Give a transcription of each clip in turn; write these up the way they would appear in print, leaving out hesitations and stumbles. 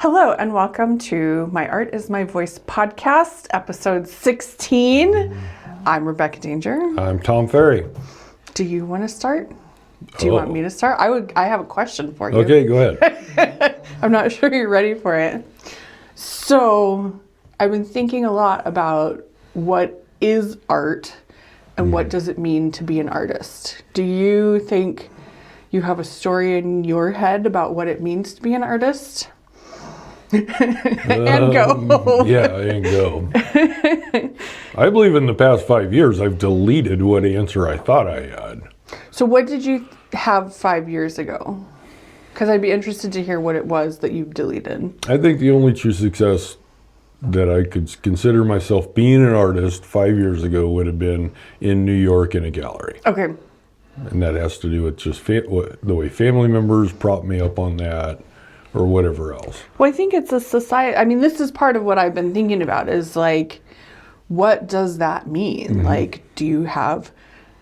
Hello and welcome to My Art is My Voice podcast, episode 16. I'm Rebecca Danger. I'm Tom Ferry. Do you want to start? Do you want me to start? I have a question for you. Okay, go ahead. I'm not sure you're ready for it. So I've been thinking a lot about what is art and what does it mean to be an artist. Do you think you have a story in your head about what it means to be an artist? And go. Yeah, and go. I believe in the past 5 years I've deleted what answer I thought I had. So what did you have 5 years ago? Because I'd be interested to hear what it was that you've deleted. I think the only true success that I could consider myself being an artist 5 years ago would have been in New York in a gallery. Okay. And that has to do with just the way family members propped me up on that or whatever else. Well, I think it's a society. I mean, this is part of what I've been thinking about is like, what does that mean? Mm-hmm. Like, do you have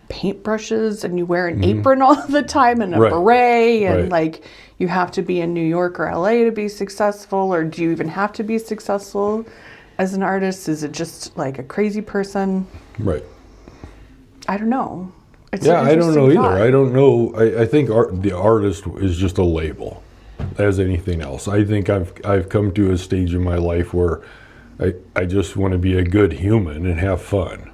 paintbrushes and you wear an apron all the time and a beret and like you have to be in New York or LA to be successful, or do you even have to be successful as an artist? Is it just like a crazy person? Right. I don't know. It's I don't know either. I don't know. I think the artist is just a label as anything else. I think I've come to a stage in my life where I just want to be a good human and have fun.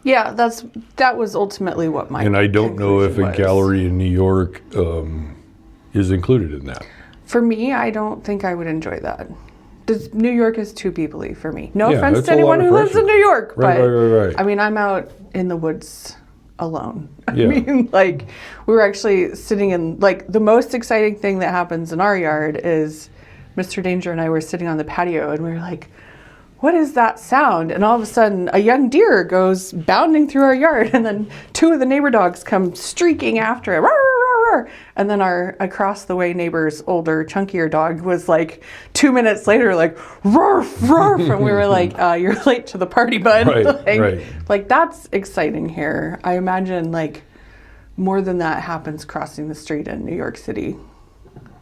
Yeah, that was ultimately what my And I don't know if was. A gallery in New York is included in that. For me, I don't think I would enjoy that. New York is too people-y for me. No offense to anyone who lives in New York, but I mean, I'm out in the woods alone. Yeah. I mean, like, we were actually sitting in, like, the most exciting thing that happens in our yard is Mr. Danger and I were sitting on the patio and we were like, what is that sound? And all of a sudden, a young deer goes bounding through our yard, and then two of the neighbor dogs come streaking after it. Roar, roar, roar. And then our across the way neighbor's older, chunkier dog was like 2 minutes later, like, roar, roar. And we were like, you're late to the party, bud. Like, that's exciting here. I imagine, like, more than that happens crossing the street in New York City.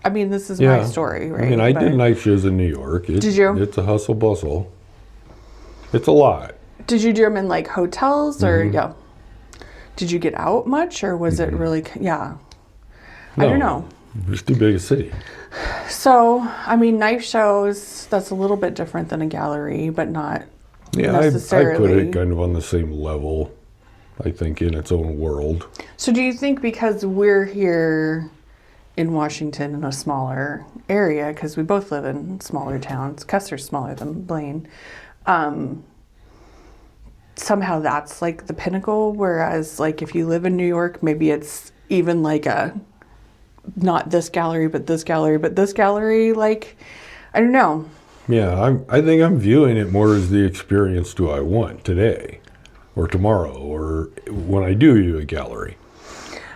I mean, this is my story, right? I mean, I did night shows in New York. Did you? It's a hustle bustle. It's a lot. Did you do them in like hotels or Did you get out much or was it really, No, I don't know. It's too big a city. So, I mean, knife shows, that's a little bit different than a gallery, but not necessarily. I put it kind of on the same level, I think, in its own world. So do you think because we're here in Washington in a smaller area, because we both live in smaller towns, Custer's smaller than Blaine, somehow that's like the pinnacle, whereas like if you live in New York, maybe it's even like a not this gallery but this gallery but this gallery, like I don't know. Yeah, I think I'm viewing it more as the experience do I want today or tomorrow or when I do a gallery.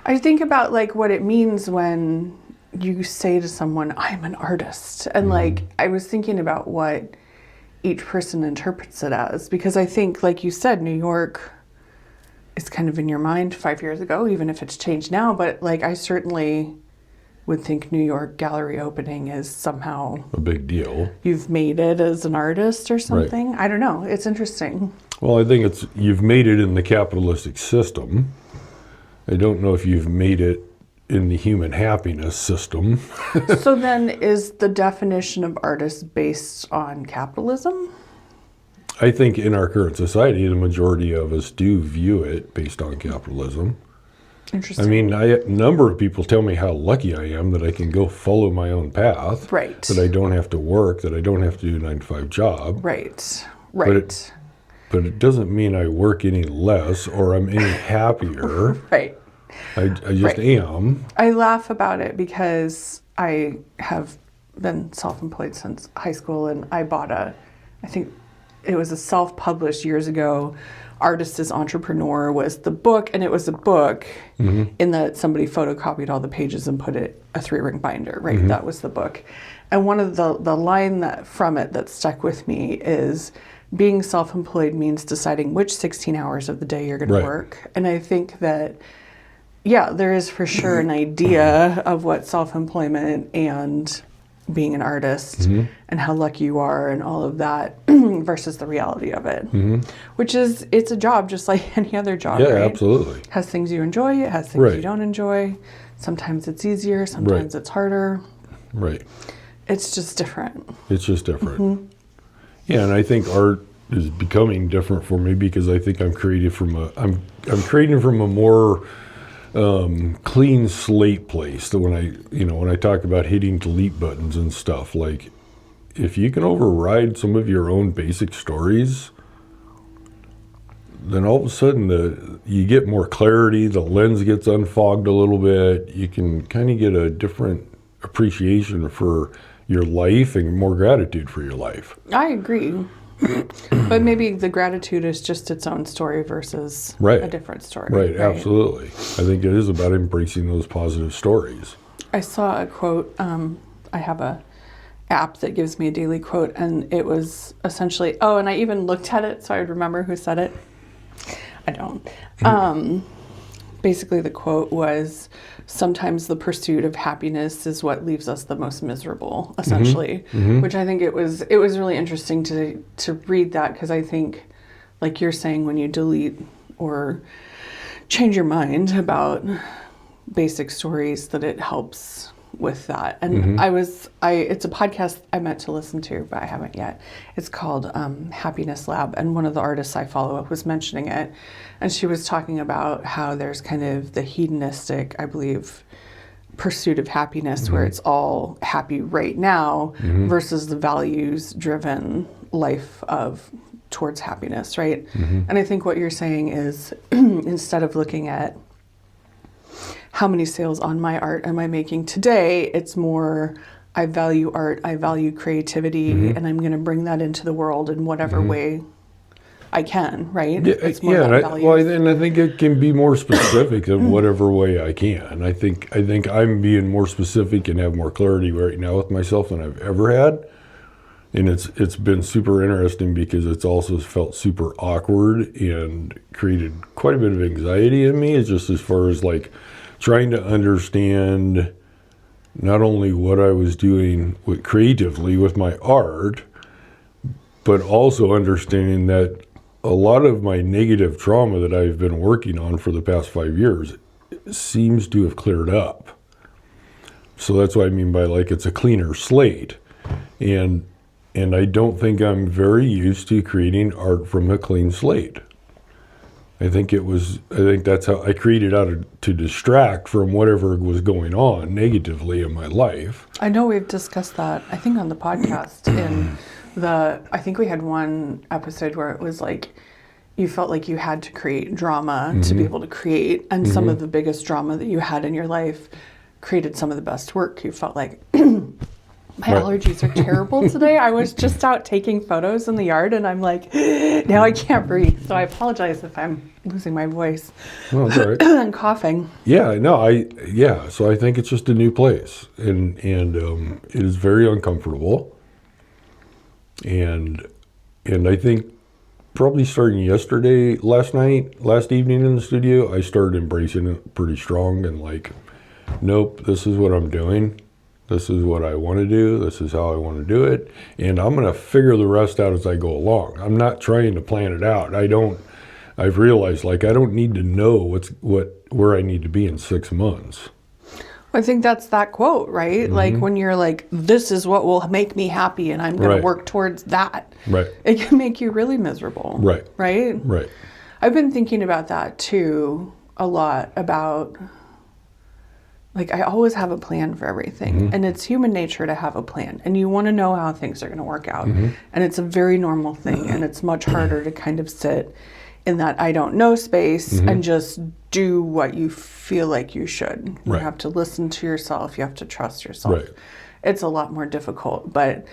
I think about like what it means when you say to someone, I'm an artist, and like I was thinking about what each person interprets it as, because I think, like you said, New York is kind of in your mind 5 years ago, even if it's changed now, but like I certainly would think New York gallery opening is somehow a big deal. You've made it as an artist or something. I don't know. It's interesting. Well, I think you've made it in the capitalistic system. I don't know if you've made it in the human happiness system. So then is the definition of artist based on capitalism? I think in our current society, the majority of us do view it based on capitalism. Interesting. I mean, a number of people tell me how lucky I am that I can go follow my own path. Right. That I don't have to work, that I don't have to do a 9-to-5 job. Right. But it doesn't mean I work any less or I'm any happier. Right. I just am. I laugh about it because I have been self-employed since high school, and I bought I think it was a self-published years ago, Artist as Entrepreneur was the book, and it was a book in that somebody photocopied all the pages and put it a 3-ring binder, right? That was the book. And one of the line from it that stuck with me is, being self-employed means deciding which 16 hours of the day you're going to work. And I think that there is for sure an idea of what self-employment and being an artist and how lucky you are and all of that versus the reality of it, which is, it's a job just like any other job, Yeah, right? absolutely. It has things you enjoy, it has things you don't enjoy. Sometimes it's easier, sometimes it's harder. Right. It's just different. It's just different. Yeah, and I think art is becoming different for me because I think I'm creating from a more clean slate place. That when I talk about hitting delete buttons and stuff, like if you can override some of your own basic stories, then all of a sudden you get more clarity, the lens gets unfogged a little bit, you can kind of get a different appreciation for your life and more gratitude for your life. I agree. But maybe the gratitude is just its own story versus a different story. Right, absolutely. I think it is about embracing those positive stories. I saw a quote. I have a app that gives me a daily quote, and it was essentially, and I even looked at it so I would remember who said it. I don't. Basically, the quote was, sometimes the pursuit of happiness is what leaves us the most miserable, essentially, which I think it was really interesting to read that, because I think, like you're saying, when you delete or change your mind about basic stories, that it helps with that. And it's a podcast I meant to listen to, but I haven't yet. It's called Happiness Lab, and one of the artists I follow was mentioning it, and she was talking about how there's kind of the hedonistic, I believe, pursuit of happiness where it's all happy right now versus the values driven life of towards happiness, right? And I think what you're saying is instead of looking at how many sales on my art am I making today, it's more, I value art, I value creativity, and I'm going to bring that into the world in whatever way I can, right? Yeah, and I think it can be more specific in whatever way I can. I think I'm being more specific and have more clarity right now with myself than I've ever had. And it's been super interesting because it's also felt super awkward and created quite a bit of anxiety in me. It's just as far as like trying to understand not only what I was doing creatively with my art, but also understanding that a lot of my negative trauma that I've been working on for the past 5 years seems to have cleared up. So that's what I mean by like it's a cleaner slate. And I don't think I'm very used to creating art from a clean slate. I think that's how I created to distract from whatever was going on negatively in my life. I know we've discussed that, I think on the podcast, I think we had one episode where it was like, you felt like you had to create drama to be able to create, and some of the biggest drama that you had in your life created some of the best work. You felt like, my allergies are terrible today. I was just out taking photos in the yard and I'm like, now I can't breathe. So I apologize if I'm losing my voice. No, that's all right. And coughing. Yeah, no, so I think it's just a new place and it is very uncomfortable. And I think probably starting last evening in the studio, I started embracing it pretty strong and like, nope, this is what I'm doing. This is what I want to do. This is how I want to do it. And I'm going to figure the rest out as I go along. I'm not trying to plan it out. I've realized like I don't need to know where I need to be in 6 months. I think that's that quote, right? Like when you're like, this is what will make me happy and I'm going to work towards that. Right. It can make you really miserable. Right. Right? Right. I've been thinking about that too a lot, about like I always have a plan for everything, and it's human nature to have a plan, and you want to know how things are going to work out, and it's a very normal thing, and it's much harder to kind of sit in that I don't know space and just do what you feel like you should. You have to listen to yourself, you have to trust yourself. Right. It's a lot more difficult, but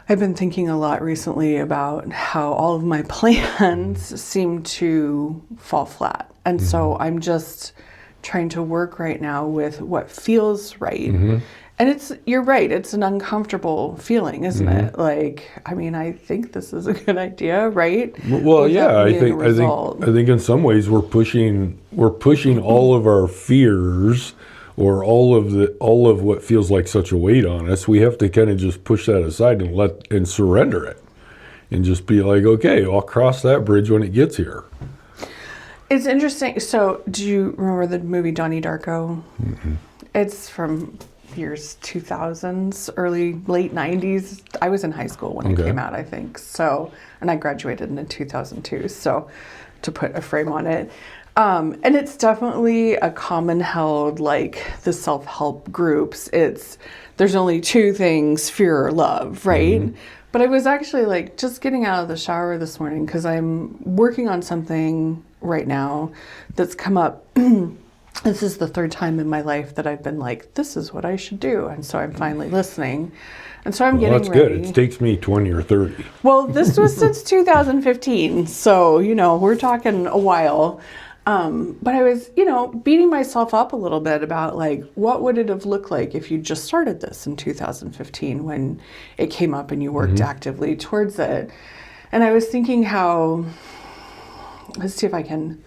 I've been thinking a lot recently about how all of my plans seem to fall flat, and so I'm just trying to work right now with what feels right. And you're right, it's an uncomfortable feeling, isn't it? Like, I mean, I think this is a good idea, right? Well, yeah, I think in some ways we're pushing all of our fears or all of what feels like such a weight on us, we have to kind of just push that aside and surrender it, and just be like, okay, I'll cross that bridge when it gets here. It's interesting. So, do you remember the movie Donnie Darko? Mm-hmm. It's from years 2000s, late 90s. I was in high school when it came out, I think. So, and I graduated in 2002. So, to put a frame on it. And it's definitely a common held, like the self-help groups. There's only two things, fear or love, right? Mm-hmm. But I was actually like just getting out of the shower this morning because I'm working on something right now that's come up. This is the third time in my life that I've been like, this is what I should do. And so I'm finally listening. And so I'm getting ready. That's good. It takes me 20 or 30. Well, this was since 2015. So, we're talking a while. But I was, beating myself up a little bit about like, what would it have looked like if you just started this in 2015 when it came up and you worked actively towards it? And I was thinking how, let's see if I can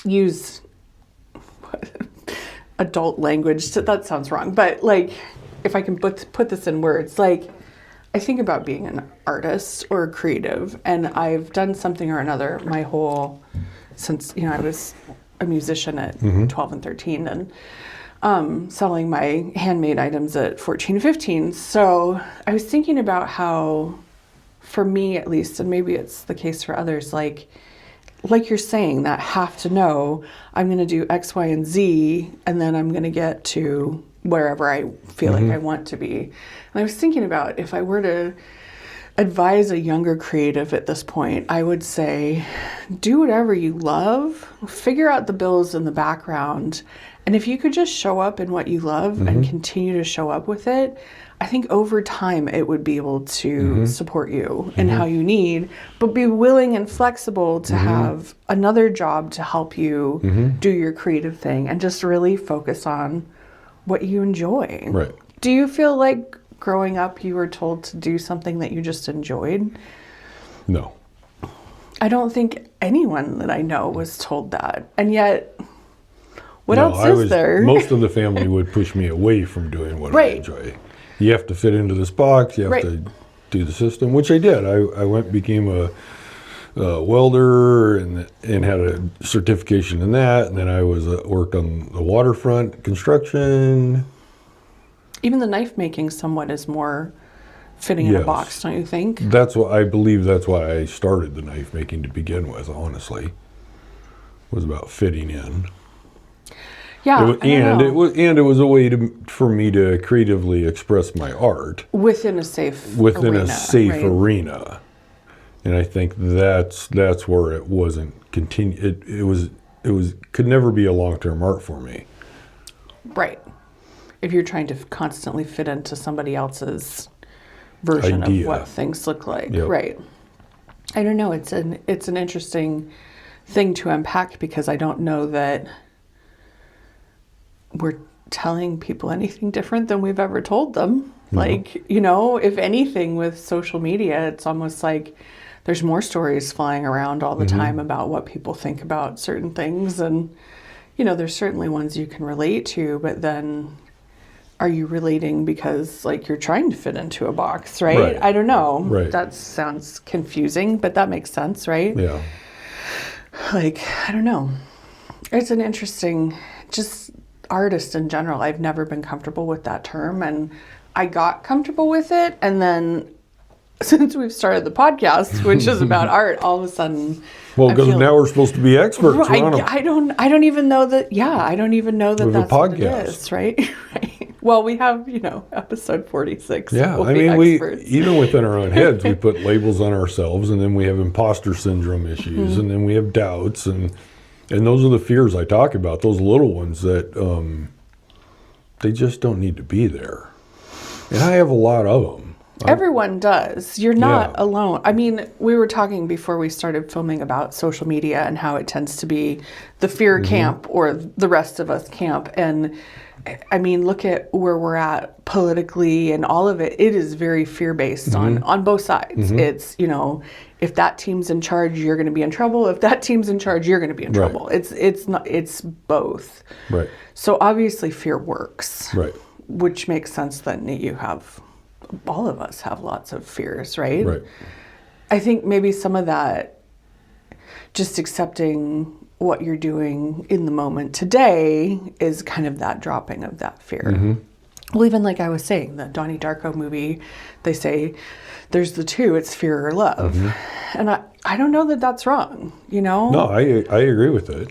use adult language. That sounds wrong. But like, if I can put this in words, like, I think about being an artist or a creative, and I've done something or another since I was a musician at 12 and 13 and selling my handmade items at 14 and 15. So I was thinking about how, for me at least, and maybe it's the case for others, like you're saying, that have to know I'm going to do X, Y, and Z, and then I'm going to get to wherever I feel like I want to be. And I was thinking about if I were to advise a younger creative at this point, I would say, do whatever you love, figure out the bills in the background, and if you could just show up in what you love and continue to show up with it, I think over time it would be able to support you in how you need, but be willing and flexible to have another job to help you do your creative thing and just really focus on what you enjoy. Right. Do you feel like growing up you were told to do something that you just enjoyed? No. I don't think anyone that I know was told that. And yet, what else is there? Most of the family would push me away from doing what I enjoy. You have to fit into this box. You have to do the system, which I did. I went, became a welder and had a certification in that. And then I worked on the waterfront construction. Even the knife making somewhat is more fitting in a box, don't you think? I believe that's why I started the knife making to begin with, honestly. It was about fitting in. Yeah, it was a way for me to creatively express my art within a safe arena. And I think that's where it wasn't it could never be a long-term art for me. Right. If you're trying to constantly fit into somebody else's version of what things look like. Yep. Right. I don't know. It's an interesting thing to unpack because I don't know that we're telling people anything different than we've ever told them. Like, if anything with social media, it's almost like there's more stories flying around all the time about what people think about certain things. And, there's certainly ones you can relate to, but then are you relating because like you're trying to fit into a box, right? I don't know. Right. That sounds confusing, but that makes sense, right? Yeah. Like, I don't know. It's an interesting, just artist in general. I've never been comfortable with that term, and I got comfortable with it, and then since we've started the podcast, which is about art, all of a sudden, because now we're supposed to be experts. I don't even know that. Yeah, I don't even know that that's what it is, right? Right. Well, we have episode 46. Yeah, we even within our own heads, we put labels on ourselves, and then we have imposter syndrome issues, and then we have doubts, and those are the fears I talk about. Those little ones that they just don't need to be there, and I have a lot of them. Everyone does. You're not alone. I mean, we were talking before we started filming about social media and how it tends to be the fear camp or the rest of us camp. And I mean, look at where we're at politically and all of it. It is very fear-based on both sides. It's, you know, if that team's in charge, you're going to be in trouble. If that team's in charge, you're going to be in trouble. It's both. Right. So obviously fear works. Right. Which makes sense that you have, all of us have lots of fears, right? Right. I think maybe some of that, just accepting what you're doing in the moment today is kind of that dropping of that fear. Well, even like I was saying, the Donnie Darko movie, they say there's the two, it's fear or love. And I don't know that that's wrong, you know? No, I agree with it.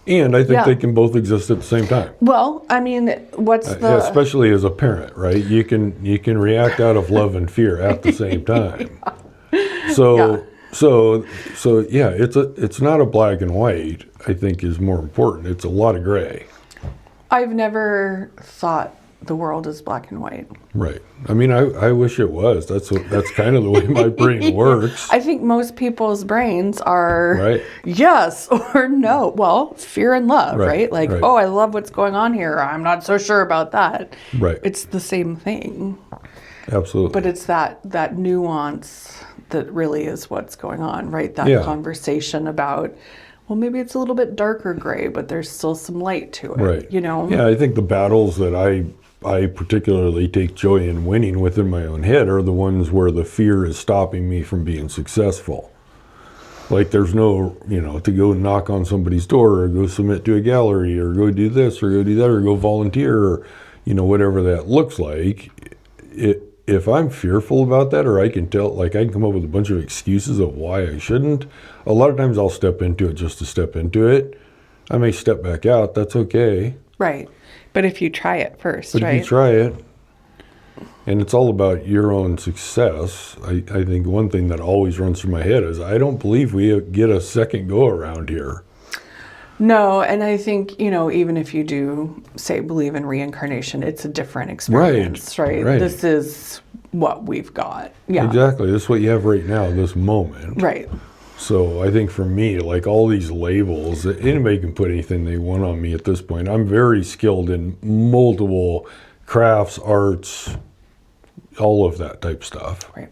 And I think they can both exist at the same time. Well, I mean, what's the... especially as a parent, right? You can react out of love and fear at the same time. So yeah, it's not a black and white, I think, is more important. It's a lot of gray. I've never thought the world is black and white. Right. I mean, I wish it was. That's kind of the way my brain works. I think most people's brains are right. Yes or no. Well, fear and love, right? Like, right. oh, I love what's going on here. I'm not so sure about that. Right. It's the same thing. Absolutely. But it's that nuance that really is what's going on, right? That conversation about, well, maybe it's a little bit darker gray, but there's still some light to it, right. you know? Yeah, I think the battles that I particularly take joy in winning within my own head are the ones where the fear is stopping me from being successful. Like there's no, to go knock on somebody's door or go submit to a gallery or go do this or go do that or go volunteer or, whatever that looks like. If I'm fearful about that, or I can come up with a bunch of excuses of why I shouldn't, a lot of times I'll step into it just to step into it. I may step back out. That's okay. Right. But if you try it first, But if you try it, and it's all about your own success, I think one thing that always runs through my head is I don't believe we get a second go around here. No, and I think, even if you do, say, believe in reincarnation, it's a different experience, right? This is what we've got. Yeah. Exactly. This is what you have right now, this moment. Right. So I think for me, like all these labels, anybody can put anything they want on me at this point. I'm very skilled in multiple crafts, arts, all of that type stuff. Right.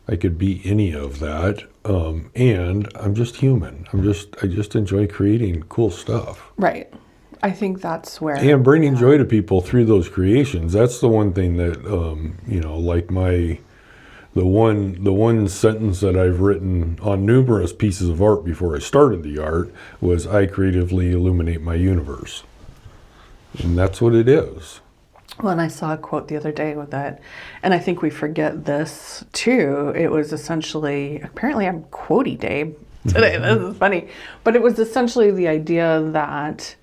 I could be any of that. And I'm just human. I just enjoy creating cool stuff. Right. I think that's where... And bringing joy to people through those creations. That's the one thing that, like the one sentence that I've written on numerous pieces of art before I started the art was, I creatively illuminate my universe. And that's what it is. Well, and I saw a quote the other day with that, and I think we forget this too. It was essentially, apparently I'm quotey day today, this is funny, but it was essentially the idea that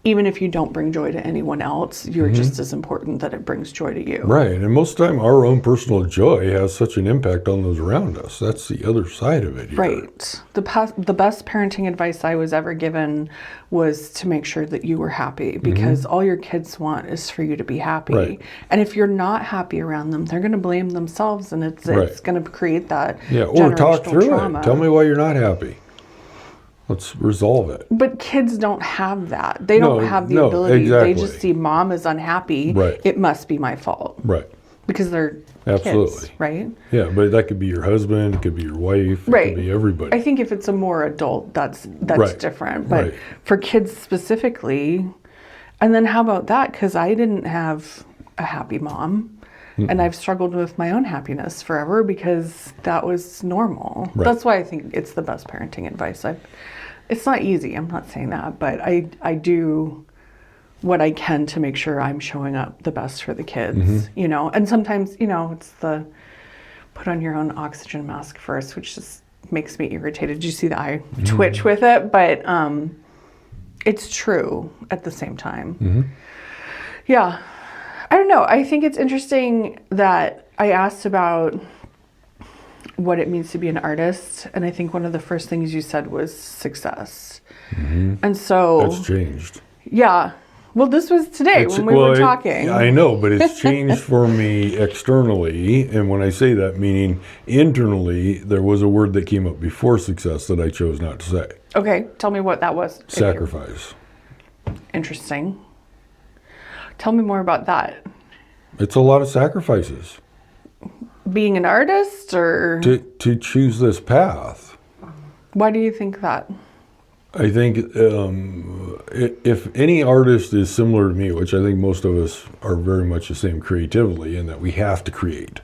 even if you don't bring joy to anyone else, you're just as important that it brings joy to you. Right, and most of the time our own personal joy has such an impact on those around us. That's the other side of it here. Right. The best parenting advice I was ever given was to make sure that you were happy, because all your kids want is for you to be happy. Right. And if you're not happy around them, they're going to blame themselves, and it's going to create that or talk through trauma. it. Tell me why you're not happy. Let's resolve it. But kids don't have that. They don't have the ability. Exactly. They just see mom is unhappy. Right. It must be my fault. Right. Because they're Absolutely. kids, right? Yeah, but that could be your husband, it could be your wife, it could be everybody. I think if it's a more adult, that's different. But Right. for kids specifically, and then how about that? Because I didn't have a happy mom. And I've struggled with my own happiness forever because that was normal. Right. That's why I think it's the best parenting advice. It's not easy, I'm not saying that, but I do what I can to make sure I'm showing up the best for the kids, And sometimes, it's the put on your own oxygen mask first, which just makes me irritated. Did you see that I twitch with it? But it's true at the same time. Yeah. I don't know. I think it's interesting that I asked about what it means to be an artist. And I think one of the first things you said was success. And so... That's changed. Yeah. Well, this was today when we were talking. I know, but it's changed for me externally. And when I say that, meaning internally, there was a word that came up before success that I chose not to say. Okay. Tell me what that was. Sacrifice. Interesting. Tell me more about that. It's a lot of sacrifices. Being an artist, or To choose this path. why do you think that? I think if any artist is similar to me, which I think most of us are very much the same creatively, in that we have to create,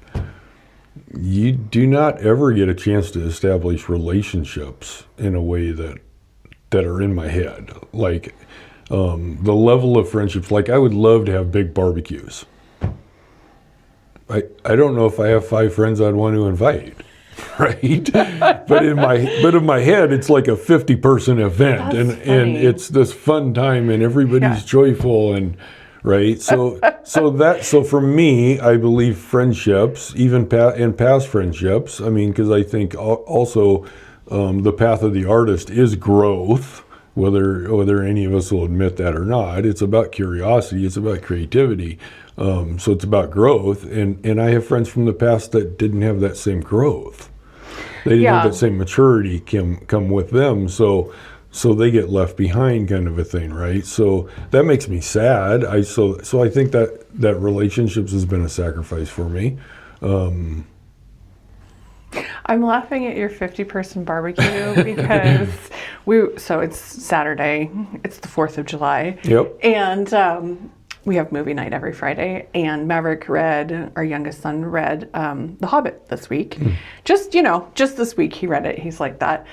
you do not ever get a chance to establish relationships in a way that are in my head. Like the level of friendships, like I would love to have big barbecues. I don't know if I have 5 friends I'd want to invite. Right, but in my head, it's like a 50-person event, and it's this fun time, and everybody's joyful, and right. So for me, I believe friendships, even in past friendships. I mean, because I think also the path of the artist is growth, whether any of us will admit that or not. It's about curiosity. It's about creativity. So it's about growth, and I have friends from the past that didn't have that same growth. They didn't have that same maturity come with them, so they get left behind, kind of a thing, right? So that makes me sad. So I think that relationships has been a sacrifice for me. I'm laughing at your 50-person barbecue because so it's Saturday. It's the 4th of July. Yep. And we have movie night every Friday, and Maverick our youngest son, read The Hobbit this week. Just this week he read it. He's like that.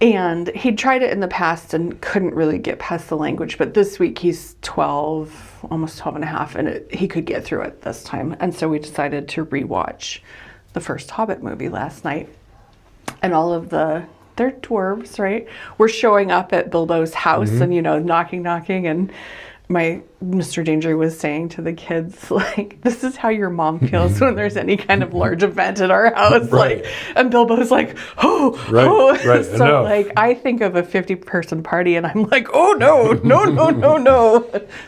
And he'd tried it in the past and couldn't really get past the language, but this week he's 12, almost 12 and a half, and he could get through it this time. And so we decided to rewatch the first Hobbit movie last night. And all of they're dwarves, right? We're showing up at Bilbo's house and, knocking, and my Mr. Danger was saying to the kids, like, this is how your mom feels when there's any kind of large event at our house. Right. Like, and Bilbo's like, Right. So Enough. like, I think of a 50-person party and I'm like, oh no.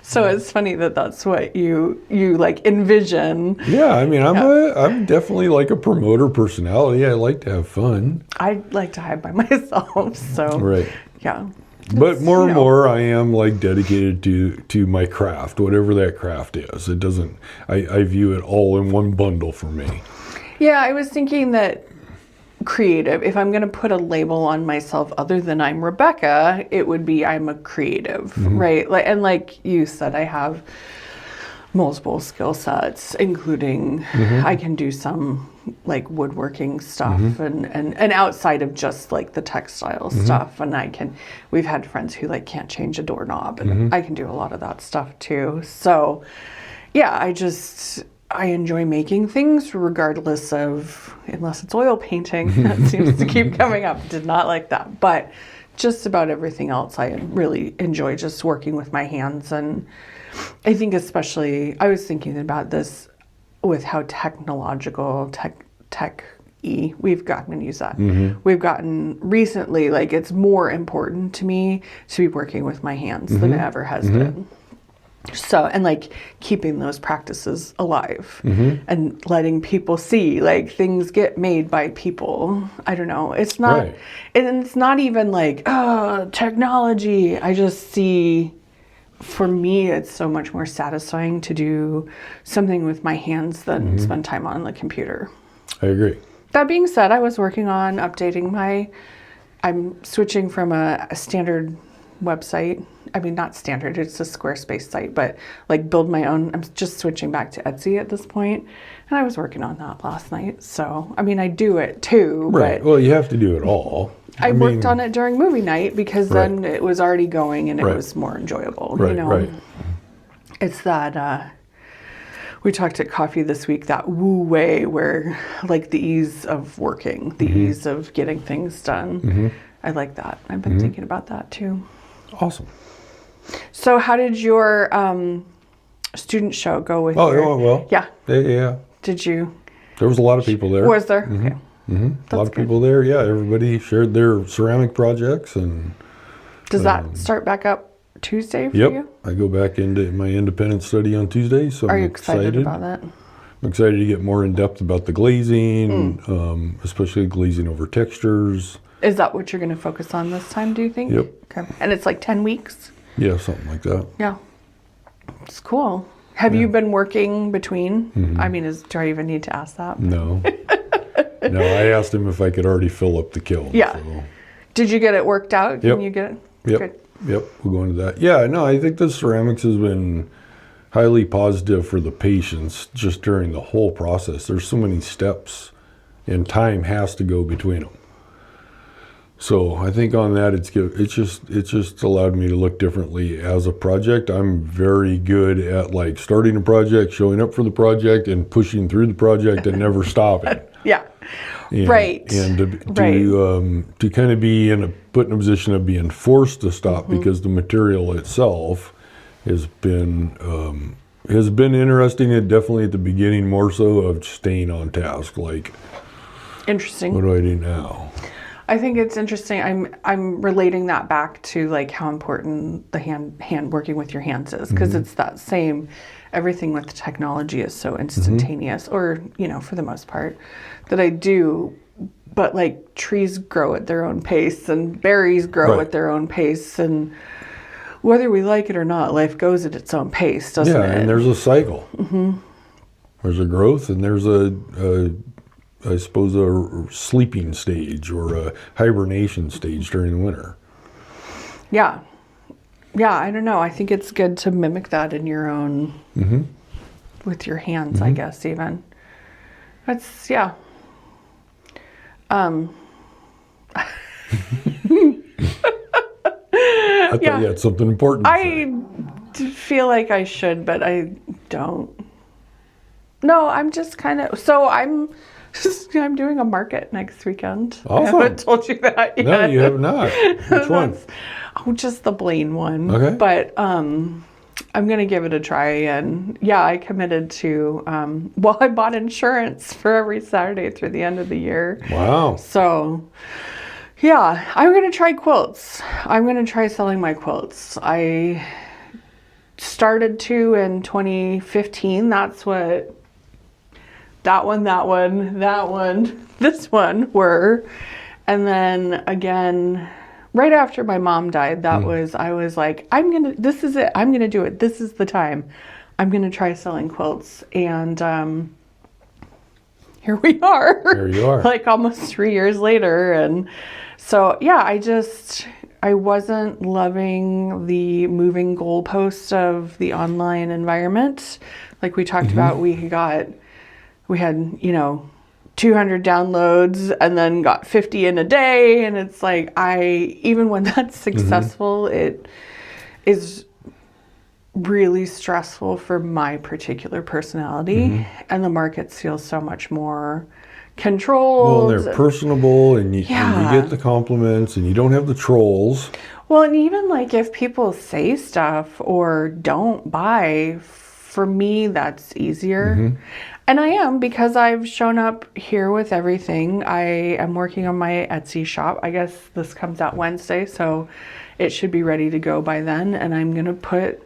So it's funny that's what you like envision. Yeah, I mean, I'm definitely like a promoter personality. I like to have fun. I like to hide by myself. So right. Yeah. But more and more, I am like dedicated to my craft, whatever that craft is. It doesn't. I view it all in one bundle for me. Yeah, I was thinking that creative. If I'm going to put a label on myself other than I'm Rebecca, it would be I'm a creative, right? Like you said, I have multiple skill sets, including I can do some like woodworking stuff and outside of just like the textile stuff, and we've had friends who like can't change a doorknob, and I can do a lot of that stuff too. So yeah, I enjoy making things regardless of, unless it's oil painting. That seems to keep coming up. Did not like that, but just about everything else I really enjoy just working with my hands. And I think especially, I was thinking about this with how technological, tech-y we've gotten, and use that. We've gotten recently, like it's more important to me to be working with my hands than it ever has been. So, and like keeping those practices alive and letting people see like things get made by people. I don't know. It's not, and it's not even like, technology. I just see, for me, it's so much more satisfying to do something with my hands than spend time on the computer. I agree. That being said, I was working on updating I'm switching from a standard website. I mean, not standard, it's a Squarespace site, but like build my own. I'm just switching back to Etsy at this point, and I was working on that last night. So, I mean, I do it too. Right. But well, you have to do it all. I worked on it during movie night because then it was already going and it was more enjoyable. Right. It's that, we talked at coffee this week, that woo way where like the ease of working, the ease of getting things done. I like that. I've been thinking about that too. Awesome. So how did your student show go with well. Yeah. Yeah. Did you? There was a lot of people there. Was there? Okay. A lot of people there. Yeah, everybody shared their ceramic projects. And does that start back up Tuesday for you? I go back into my independent study on Tuesday, so Are I'm you excited about that? I'm excited to get more in depth about the glazing, especially glazing over textures. Is that what you're going to focus on this time, do you think? Yep. Okay. And it's like 10 weeks? Yeah, something like that. Yeah. It's cool. Have you been working between? I mean, do I even need to ask that? No. No, I asked him if I could already fill up the kiln. Yeah. So. Did you get it worked out? Can Yep. you get it? Yep. Good. Yep. We'll go into that. Yeah, no, I think the ceramics has been highly positive for the patients just during the whole process. There's so many steps and time has to go between them. So I think on that, it's just allowed me to look differently as a project. I'm very good at like starting a project, showing up for the project, and pushing through the project and never stopping. Yeah. And, Right. And Right. to kind of be put in a position of being forced to stop because the material itself has been interesting. And definitely at the beginning, more so of staying on task. Like, Interesting. what do I do now? I think it's interesting. I'm relating that back to like how important the hand working with your hands is, because it's that same. Everything with technology is so instantaneous, or for the most part, that I do. But like trees grow at their own pace, and berries grow at their own pace, and whether we like it or not, life goes at its own pace, doesn't it? Yeah, and there's a cycle. There's a growth, and there's I suppose a sleeping stage or a hibernation stage during the winter. Yeah. Yeah, I don't know. I think it's good to mimic that in your own, with your hands, I guess, even. That's, yeah. I thought you had something important to say. I feel like I should, but I don't. No, I'm just kind of, so I'm doing a market next weekend. Awesome. I haven't told you that yet. No, you have not. Which one? Oh, just the Blaine one. Okay. But I'm going to give it a try. And yeah, I committed to, I bought insurance for every Saturday through the end of the year. Wow. So yeah, I'm going to try quilts. I'm going to try selling my quilts. I started to in 2015. That's what that one, this one were. And then again, right after my mom died, I was like, this is it. I'm going to do it. This is the time. I'm going to try selling quilts. And here we are. There you are. Like almost 3 years later. And so, yeah, I wasn't loving the moving goalposts of the online environment. Like we talked about, we had 200 downloads and then got 50 in a day. And it's like, even when that's successful, it is really stressful for my particular personality. And the markets feel so much more controlled. Well, they're personable, and you get the compliments, and you don't have the trolls. Well, and even like if people say stuff or don't buy, for me, that's easier. And I am, because I've shown up here with everything. I am working on my Etsy shop. I guess this comes out Wednesday, so it should be ready to go by then. And I'm going to put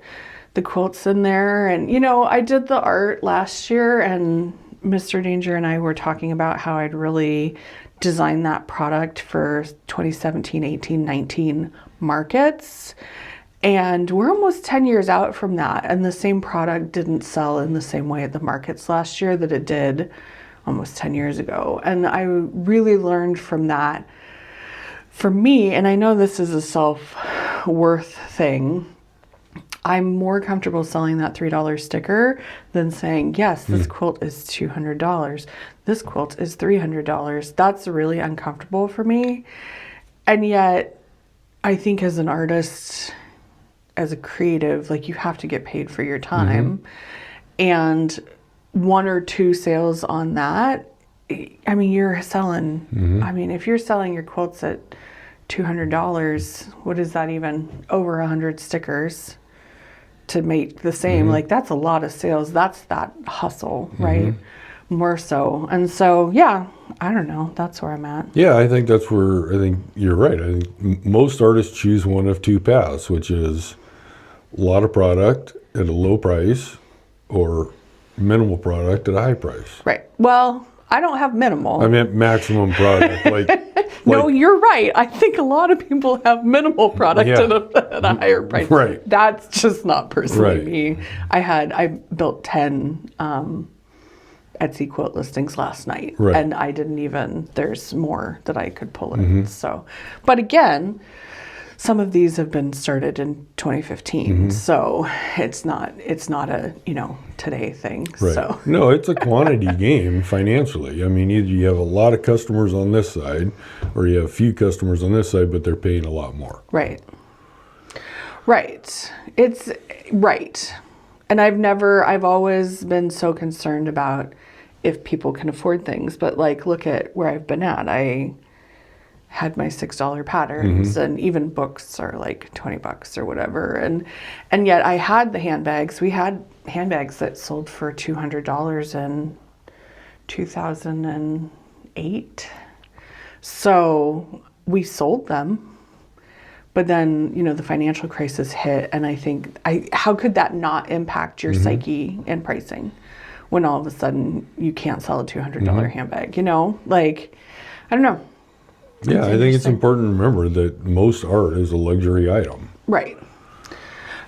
the quilts in there. And, I did the art last year, and Mr. Danger and I were talking about how I'd really designed that product for 2017, 18, 19 markets. And we're almost 10 years out from that. And the same product didn't sell in the same way at the markets last year that it did almost 10 years ago. And I really learned from that. For me, and I know this is a self-worth thing, I'm more comfortable selling that $3 sticker than saying, yes, this quilt is $200. This quilt is $300. That's really uncomfortable for me. And yet, I think as an artist, as a creative, like, you have to get paid for your time. And 1 or 2 sales on that, I mean, you're selling, I mean, if you're selling your quilts at $200, what is that even? Over 100 stickers to make the same. Like, that's a lot of sales. That's that hustle, right? More so. And so, yeah, I don't know. That's where I'm at. Yeah, I think that's where, I think you're right. I think most artists choose one of 2 paths, which is a lot of product at a low price or minimal product at a high price. Right. Well, I don't have minimal. I meant maximum product. No, you're right. I think a lot of people have minimal product Yeah. at a higher price. Right. That's just not personally Right. me. I built 10 Etsy quote listings last night, Right. and I didn't even, there's more that I could pull in. So, but again, some of these have been started in 2015, so it's not a, today thing. Right. So No, it's a quantity game financially. I mean, either you have a lot of customers on this side or you have a few customers on this side, but they're paying a lot more. Right. It's right. And I've always been so concerned about if people can afford things, but look at where I've been at. I had my $6 patterns, and even books are like $20 or whatever. And yet I had the handbags. We had handbags that sold for $200 in 2008. So we sold them. But then, the financial crisis hit, and I think, how could that not impact your psyche and pricing when all of a sudden you can't sell a $200 handbag, I don't know. Yeah, I think it's important to remember that most art is a luxury item. Right.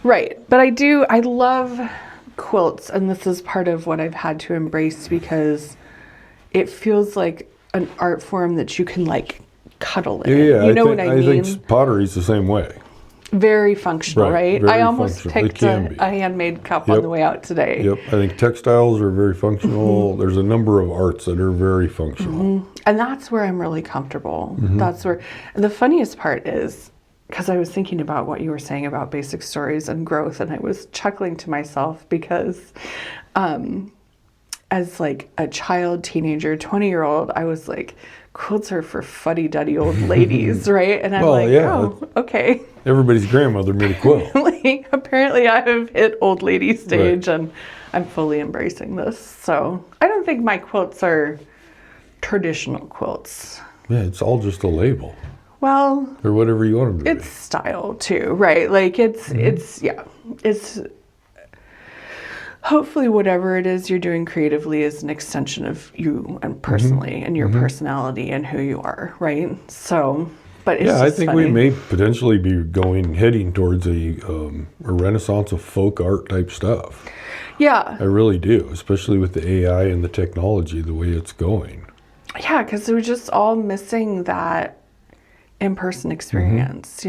But I love quilts, and this is part of what I've had to embrace because it feels like an art form that you can cuddle in. Yeah, You know what I mean? I think pottery's the same way. Very functional, right? Very I almost functional. picked a handmade cup on the way out today. Yep, I think textiles are very functional. There's a number of arts that are very functional. And that's where I'm really comfortable. That's where, and the funniest part is, because I was thinking about what you were saying about basic stories and growth, and I was chuckling to myself because as a child, teenager, 20-year-old, I was like, quilts are for fuddy-duddy old ladies, right? And I'm oh, okay. Everybody's grandmother made a quilt. Apparently I have hit old lady stage, and I'm fully embracing this. So I don't think my quilts are traditional quilts. Yeah, it's all just a label. Well, or whatever you want them to be. It's style too, right? It's hopefully whatever it is you're doing creatively is an extension of you and personally and your personality and who you are, right? So, but it's just I think funny. we may potentially be heading towards a renaissance of folk art type stuff. Yeah. I really do, especially with the AI and the technology, the way it's going. Yeah, because we're just all missing that in-person experience,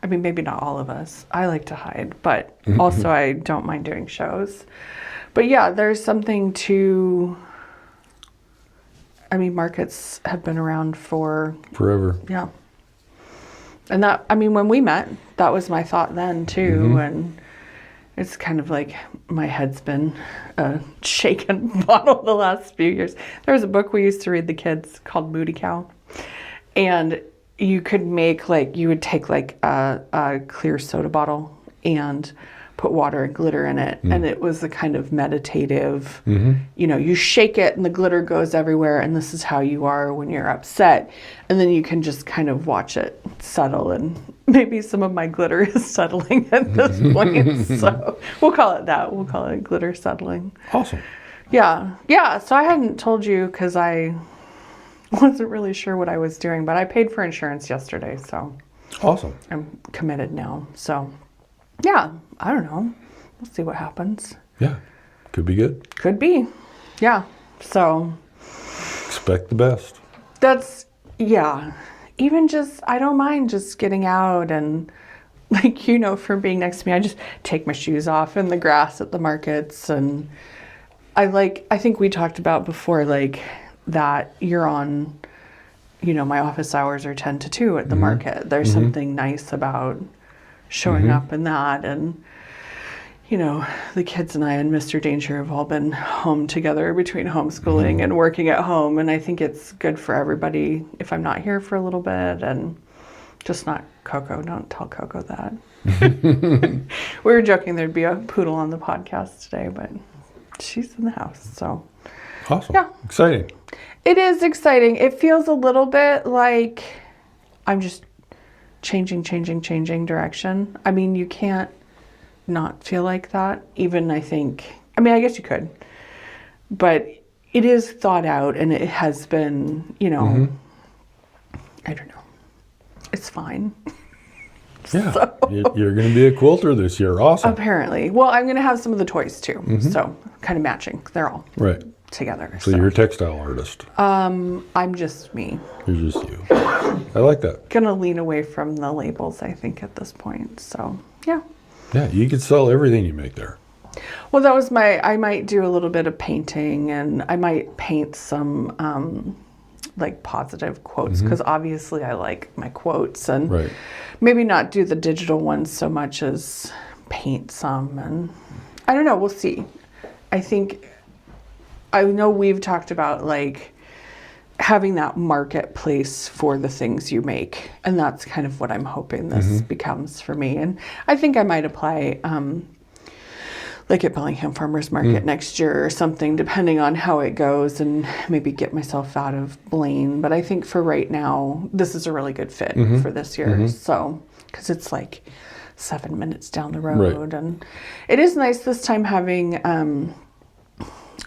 I mean, maybe not all of us. I like to hide, but also I don't mind doing shows. But yeah, there's something to, markets have been around for forever. Yeah. And that, when we met, that was my thought then too. And it's kind of like my head's been a shaken bottle the last few years. There was a book we used to read the kids called Moody Cow. And you could make you would take a clear soda bottle and put water and glitter in it. And it was a kind of meditative, you shake it and the glitter goes everywhere. And this is how you are when you're upset. And then you can just kind of watch it settle. And maybe some of my glitter is settling at this point. So we'll call it that. We'll call it glitter settling. Awesome. Yeah. Yeah. So I hadn't told you because I wasn't really sure what I was doing, but I paid for insurance yesterday, so awesome. I'm committed now. So yeah, I don't know. We'll see what happens. Yeah, could be good. Could be. Yeah. So expect the best. That's, yeah. Even just, I don't mind just getting out and from being next to me, I just take my shoes off in the grass at the markets. And I think we talked about before, that you're on, my office hours are 10 to 2 at the market. There's something nice about showing up in that. And, the kids and I and Mr. Danger have all been home together between homeschooling and working at home. And I think it's good for everybody if I'm not here for a little bit, and just not Coco. Don't tell Coco that. We were joking there'd be a poodle on the podcast today, but she's in the house, so. Awesome. Yeah. Exciting. It is exciting. It feels a little bit like I'm just changing direction. You can't not feel like that. Even I guess you could. But, it is thought out, and it has been, you know, I don't know. It's fine. Yeah, you're going to be a quilter this year. Awesome. Apparently. Well, I'm going to have some of the toys too. So kind of matching. They're all together. So you're a textile artist. I'm just me. You're just you. I like that. Gonna lean away from the labels, I think, at this point. So yeah. Yeah, you could sell everything you make there. Well, that was I might do a little bit of painting, and I might paint some like positive quotes, because obviously I like my quotes, and maybe not do the digital ones so much as paint some, and I don't know, we'll see. I know we've talked about like having that marketplace for the things you make, and that's kind of what I'm hoping this becomes for me. And I think I might apply like at Bellingham Farmers Market next year or something, depending on how it goes, and maybe get myself out of Blaine. But I think for right now, this is a really good fit for this year. So, because it's like 7 minutes down the road. And it is nice this time having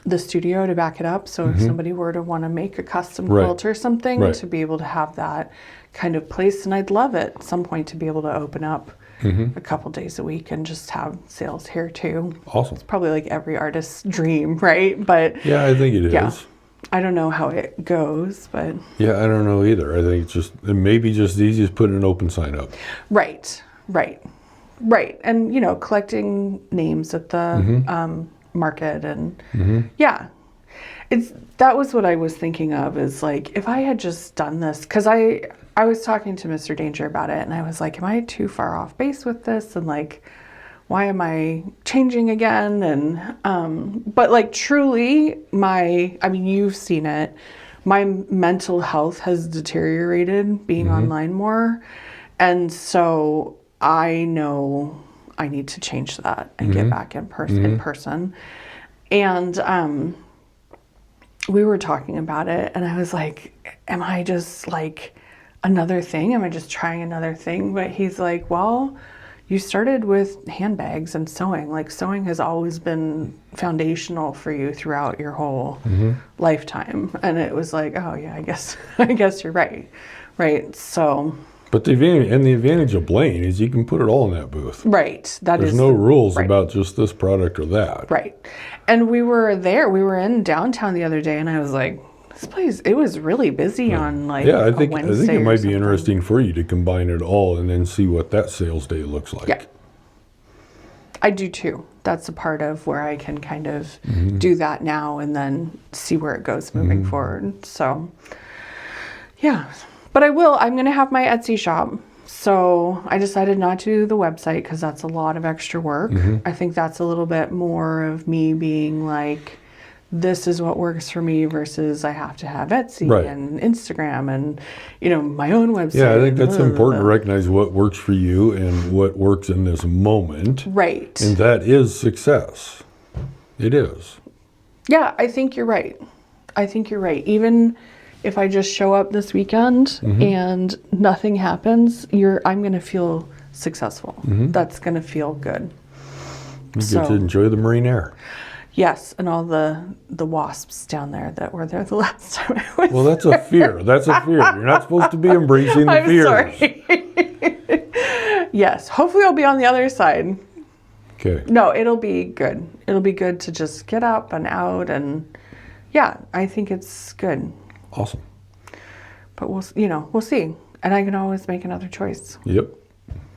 the studio to back it up. So if somebody were to want to make a custom quilt or something, to be able to have that kind of place. And I'd love at some point to be able to open up a couple days a week and just have sales here too. Awesome. It's probably like every artist's dream, right? But yeah, I think it is. I don't know how it goes, but yeah, I don't know either. I think it may be just the easiest putting an open sign up. Right. And you know, collecting names at the market, and that was what I was thinking of, is like, if I had just done this, because I was talking to Mr. Danger about it, and I was like, am I too far off base with this? And like, why am I changing again? And, but like truly I mean, you've seen it. My mental health has deteriorated being online more. And so I know I need to change that and get back in person. And, we were talking about it, and I was like, am I just like another thing? Am I just trying another thing? But he's like, well, you started with handbags and sewing. Like, sewing has always been foundational for you throughout your whole lifetime. And it was like, oh yeah, I guess you're right. Right. So. But the advantage of Blaine is you can put it all in that booth. Right. There's no rules about just this product or that. Right. And we were in downtown the other day, and I was like, this place, it was really busy on like I think it might be something. interesting for you to combine it all and then see what that sales day looks like. Yeah. I do too. That's a part of where I can kind of do that now and then see where it goes moving forward. So, yeah. But I'm going to have my Etsy shop. So I decided not to do the website because that's a lot of extra work. I think that's a little bit more of me being like, this is what works for me versus I have to have Etsy and Instagram and, you know, my own website. Yeah, I think that's important to recognize what works for you and what works in this moment. Right. And that is success. It is. Yeah, I think you're right. Even if I just show up this weekend and nothing happens, I'm going to feel successful. That's going to feel good. You get to enjoy the marine air. Yes, and all the wasps down there that were there the last time I was. Well, that's a fear. That's a fear. You're not supposed to be embracing the fears. Sorry. Yes, hopefully I'll be on the other side. Okay. No, it'll be good. It'll be good to just get up and out, and yeah, I think it's good. Awesome. But we'll see. And I can always make another choice. Yep.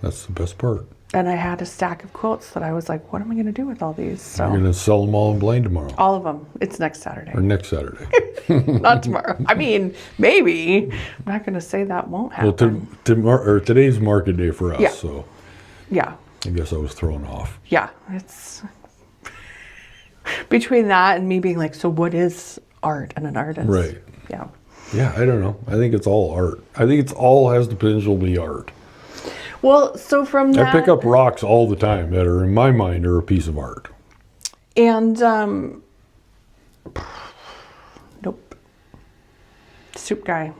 That's the best part. And I had a stack of quilts that I was like, what am I going to do with all these? So you're going to sell them all in Blaine tomorrow. All of them. It's next Saturday. Or next Saturday. Not tomorrow. I mean, maybe. I'm not going to say that won't happen. Well, today's market day for us. Yeah. So yeah. I guess I was thrown off. Yeah. It's between that and me being like, so what is art and an artist? Right. Yeah. Yeah, I don't know. I think it's all art. I think it's all has the potential to be art. Well, so from that... I pick up rocks all the time that are, in my mind, are a piece of art. And, nope. Soup guy.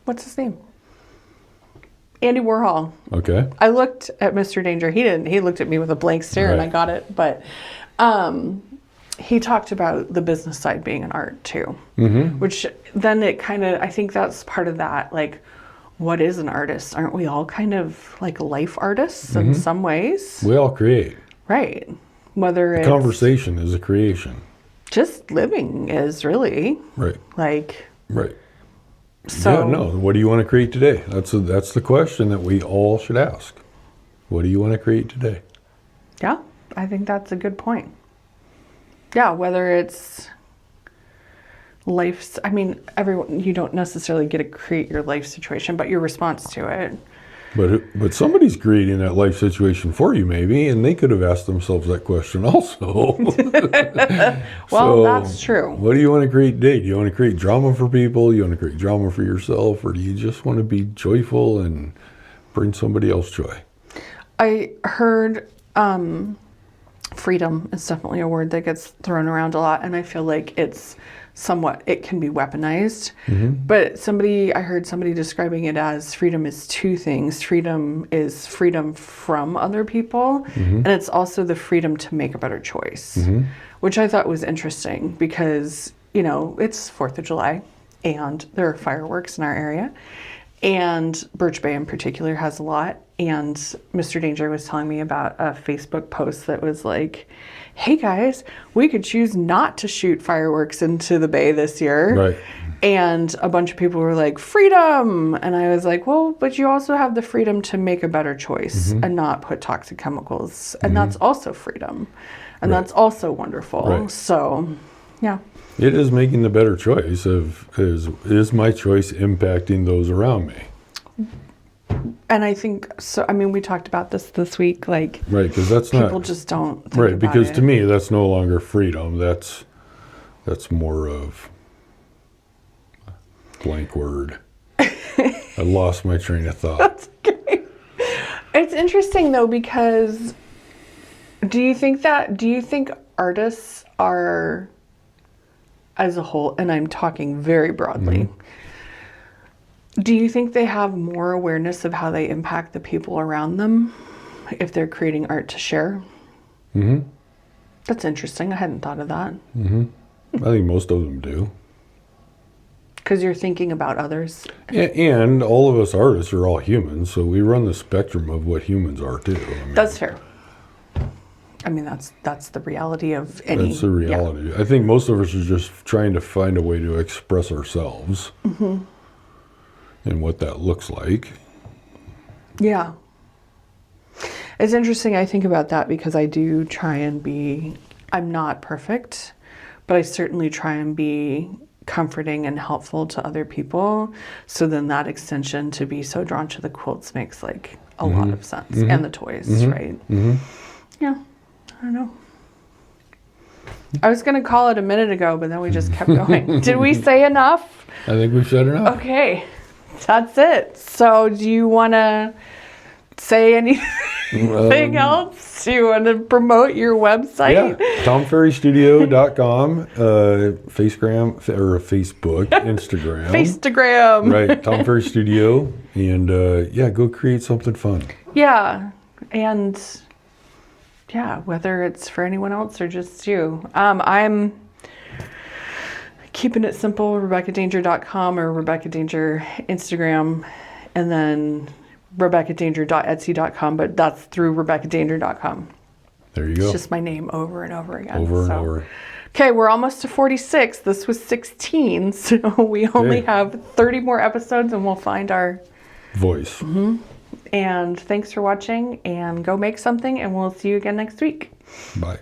What's his name? Andy Warhol. Okay. I looked at Mr. Danger. He didn't. He looked at me with a blank stare and I got it. But he talked about the business side being an art too, Mm-hmm. which then it kind of, I think that's part of that. Like, what is an artist? Aren't we all kind of like life artists in some ways? We all create. Right. Whether it's Conversation is a creation. just living is really Right. like, Right. so Yeah, no. What do you want to create today? That's the question that we all should ask. What do you want to create today? yeah, I think that's a good point. Yeah, whether it's life, I mean, everyone, you don't necessarily get to create your life situation, but your response to it. But somebody's creating that life situation for you, maybe, and they could have asked themselves that question also. Well, that's true. What do you want to create today? Do you want to create drama for people? You want to create drama for yourself, or do you just want to be joyful and bring somebody else joy? I heard freedom is definitely a word that gets thrown around a lot, and I feel like it can be weaponized. But I heard somebody describing it as freedom is two things. Freedom is freedom from other people, and it's also the freedom to make a better choice, which I thought was interesting because, it's 4th of July and there are fireworks in our area. And Birch Bay in particular has a lot. And Mr. Danger was telling me about a Facebook post that was like, hey guys, we could choose not to shoot fireworks into the bay this year. Right. And a bunch of people were like, freedom. And I was like, well, but you also have the freedom to make a better choice and not put toxic chemicals. And that's also freedom. And that's also wonderful. Right. So, yeah. It is making the better choice is my choice impacting those around me? And I think so. I mean, we talked about this week. Like, Right, because that's people not just don't think right. about Because it. to me, that's no longer freedom. That's more of blank word. I lost my train of thought. That's okay. It's interesting though, because do you think artists are, as a whole, and I'm talking very broadly, do you think they have more awareness of how they impact the people around them if they're creating art to share? That's interesting. I hadn't thought of that. I think most of them do. Because you're thinking about others. And all of us artists are all humans, so we run the spectrum of what humans are too. I mean, That's fair. I mean, that's the reality of any. that's the reality. I think most of us are just trying to find a way to express ourselves and what that looks like. Yeah. It's interesting. I think about that because I do try and I'm not perfect, but I certainly try and be comforting and helpful to other people. So then that extension to be so drawn to the quilts makes like a lot of sense. And the toys, right? Yeah. I don't know. I was going to call it a minute ago, but then we just kept going. Did we say enough? I think we've said enough. Okay. That's it. So do you want to say anything else? Do you want to promote your website? Yeah, TomFerryStudio.com, Facebook, Instagram. Faceagram. Right, Tom Ferry Studio. And go create something fun. Yeah. And yeah, whether it's for anyone else or just you. I'm keeping it simple, RebeccaDanger.com or Rebecca Danger Instagram, and then RebeccaDanger.etsy.com, but that's through RebeccaDanger.com. There you go. It's just my name over and over again. Over and over. Okay, we're almost to 46. This was 16, so we only have 30 more episodes and we'll find our voice. And thanks for watching, and go make something, and we'll see you again next week. Bye.